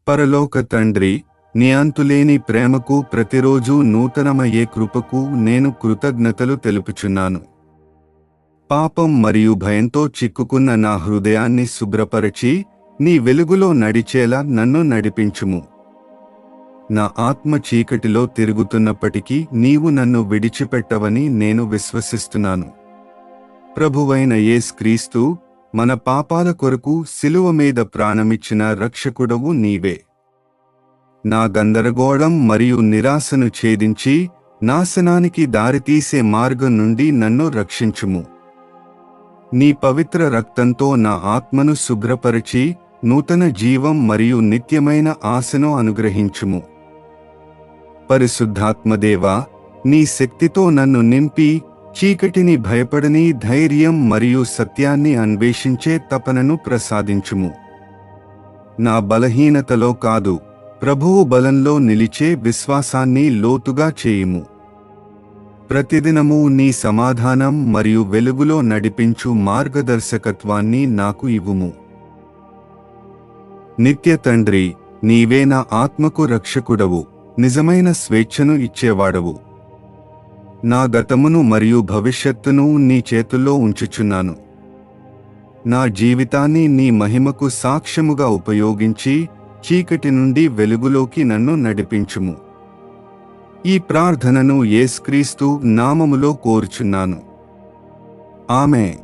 పరలోక తండ్రి, నీ అంతులేని ప్రేమకు, ప్రతిరోజు నూతనమయ్యే కృపకు నేను కృతజ్ఞతలు తెలుపుచున్నాను. పాపం మరియు భయంతో చిక్కుకున్న నా హృదయాన్ని శుభ్రపరచి నీ వెలుగులో నడిచేలా నన్ను నడిపించుము. నా ఆత్మ చీకటిలో తిరుగుతున్నప్పటికీ నీవు నన్ను విడిచిపెట్టవని నేను విశ్వసిస్తున్నాను. ప్రభువైన యేసుక్రీస్తు, మన పాపాల కొరకు శిలువ మీద ప్రాణమిచ్చిన రక్షకుడవు నీవే. నా గందరగోళం మరియు నిరాశను ఛేదించి నాశనానికి దారితీసే మార్గం నుండి నన్ను రక్షించుము. నీ పవిత్ర రక్తంతో నా ఆత్మను శుభ్రపరిచి నూతన జీవం మరియు నిత్యమైన ఆశను అనుగ్రహించుము. పరిశుద్ధాత్మదేవా, నీ శక్తితో నన్ను నింపి చీకటిని భయపడని ధైర్యం మరియు సత్యాన్ని అన్వేషించే తపనను ప్రసాదించుము. నా బలహీనతలో కాదు, ప్రభువు బలంలో నిలిచే విశ్వాసాన్ని లోతుగా చేయుము. ప్రతిదినము నీ సమాధానం మరియు వెలుగులో నడిపించు మార్గదర్శకత్వాన్ని నాకు ఇవ్వుము. నిత్య తండ్రి, నీవే నా ఆత్మకు రక్షకుడవు, నిజమైన స్వేచ్ఛను ఇచ్చేవాడవు. నా గతమును మరియు భవిష్యత్తును నీ చేతుల్లో ఉంచుచున్నాను. నా జీవితాన్ని నీ మహిమకు సాక్ష్యముగా ఉపయోగించి చీకటి నుండి వెలుగులోకి నన్ను నడిపించుము. ఈ ప్రార్థనను యేసుక్రీస్తు నామములో కోరుచున్నాను. ఆమేన్.